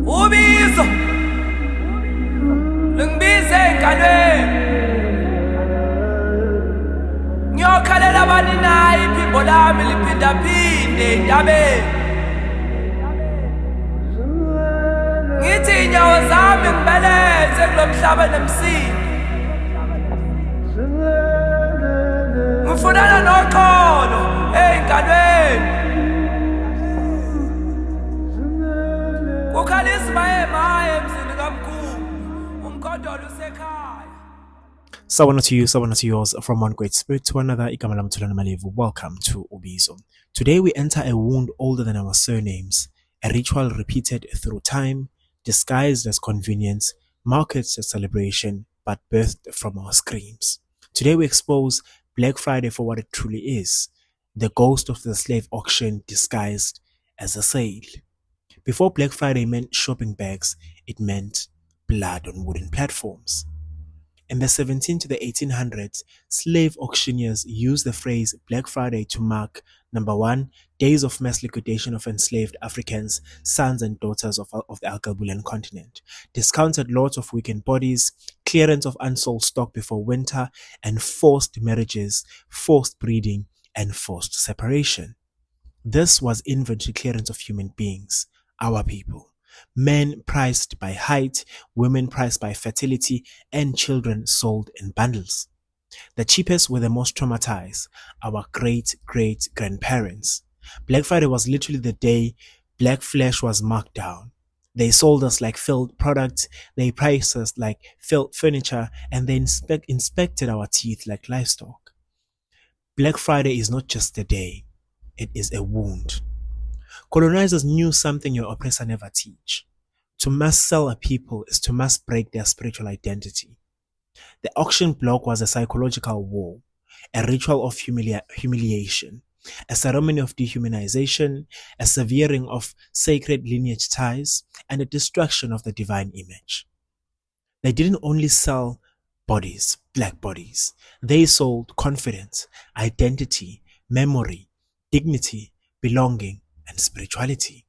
Ubizo Lungibize engalweni Ngiyokhalela bani nayi iphimbo lami liphindaphinde entabeni Ngithi inyawo zami ngibeleze kulomhlaba nemsindo Ngifunana noxolo engalweni Sawubona to you, sawubona to yours, from one great spirit to another. Igama lami Thulani Malevu. Welcome to Ubizo. Today we enter a wound older than our surnames, a ritual repeated through time, disguised as convenience, marketed as celebration, but birthed from our screams. Today we expose Black Friday for what it truly is, the ghost of the slave auction disguised as a sale. Before Black Friday meant shopping bags, it meant blood on wooden platforms. In the 17 to the 1800s, slave auctioneers used the phrase Black Friday to mark, number one, days of mass liquidation of enslaved Africans, sons and daughters of the Alkebulan continent, discounted lots of weakened bodies, clearance of unsold stock before winter, and forced marriages, forced breeding, and forced separation. This was inventory clearance of human beings, our people. Men priced by height, women priced by fertility, and children sold in bundles. The cheapest were the most traumatized, our great-great-grandparents. Black Friday was literally the day black flesh was marked down. They sold us like filled products, they priced us like filled furniture, and they inspected our teeth like livestock. Black Friday is not just a day, it is a wound. Colonizers knew something your oppressor never teach. To mass sell a people is to mass break their spiritual identity. The auction block was a psychological war, a ritual of humiliation, a ceremony of dehumanization, a severing of sacred lineage ties, and a destruction of the divine image. They didn't only sell bodies, black bodies. They sold confidence, identity, memory, dignity, belonging, and spirituality.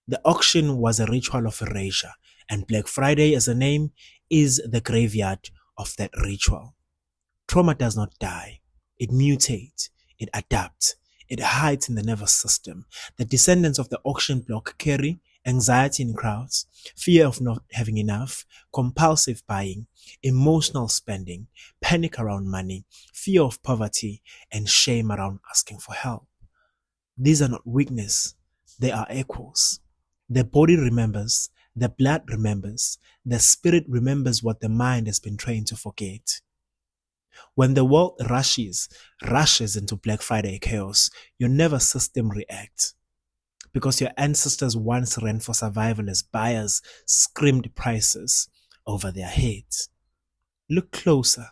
The auction was a ritual of erasure, and Black Friday as a name is the graveyard of that ritual. Trauma does not die. It mutates, it adapts, it hides in the nervous system. The descendants of the auction block carry anxiety in crowds, fear of not having enough, compulsive buying, emotional spending, panic around money, fear of poverty, and shame around asking for help. These are not weakness, they are echoes. The body remembers, the blood remembers, the spirit remembers what the mind has been trained to forget. When the world rushes into Black Friday chaos, your nervous system reacts. Because your ancestors once ran for survival as buyers screamed prices over their heads. Look closer.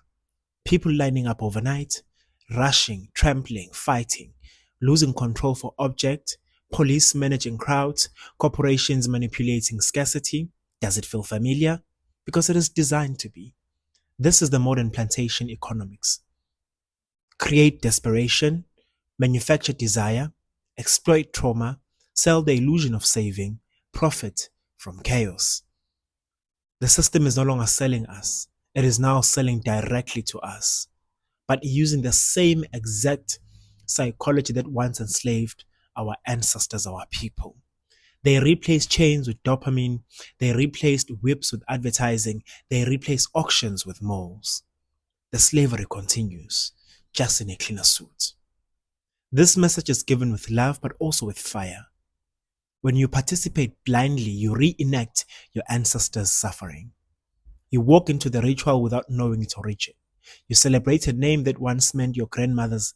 People lining up overnight, rushing, trampling, fighting, losing control for objects, police managing crowds, corporations manipulating scarcity. Does it feel familiar? Because it is designed to be. This is the modern plantation economics. Create desperation, manufacture desire, exploit trauma, sell the illusion of saving, profit from chaos. The system is no longer selling us. It is now selling directly to us, but using the same exact psychology that once enslaved our ancestors, our people. They replaced chains with dopamine, they replaced whips with advertising, they replaced auctions with malls. The slavery continues, just in a cleaner suit. This message is given with love but also with fire. When you participate blindly, you reenact your ancestors' suffering. You walk into the ritual without knowing its origin. You celebrate a name that once meant your grandmother's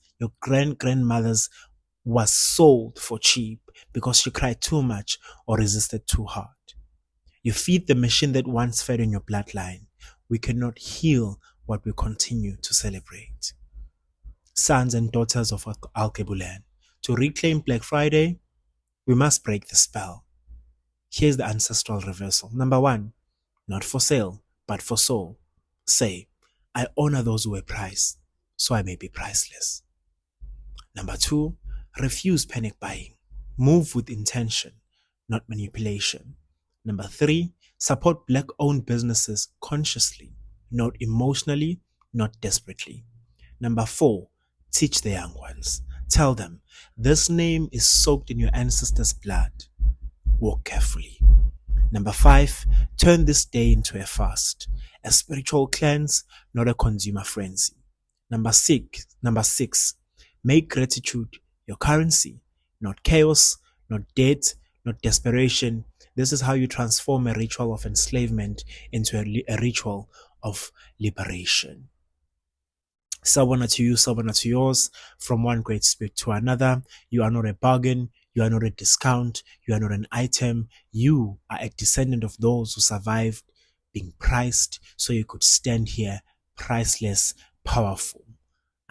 was sold for cheap because she cried too much or resisted too hard. You feed the machine that once fed in your bloodline. We cannot heal what we continue to celebrate. Sons and daughters of Alkebulan, to reclaim Black Friday, we must break the spell. Here's the ancestral reversal. Number one, not for sale, but for soul. Say, I honor those who were priced. so I may be priceless. Number 2, refuse panic buying. Move with intention, not manipulation. Number 3, support Black-owned businesses consciously, not emotionally, not desperately. Number 4, teach the young ones. Tell them, this name is soaked in your ancestors' blood. Walk carefully. Number 5, turn this day into a fast, a spiritual cleanse, not a consumer frenzy. Number 6, make gratitude your currency, not chaos, not debt, not desperation. This is how you transform a ritual of enslavement into a ritual of liberation. Sawubona to you, sawubona to yours. From one great spirit to another, you are not a bargain, you are not a discount, you are not an item. You are a descendant of those who survived being priced so you could stand here priceless, powerful.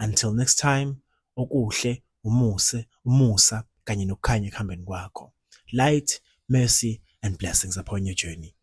Until next time, okuhle, umusa, kanye nokukhanya ekuhambeni kwakho. Light, mercy, and blessings upon your journey.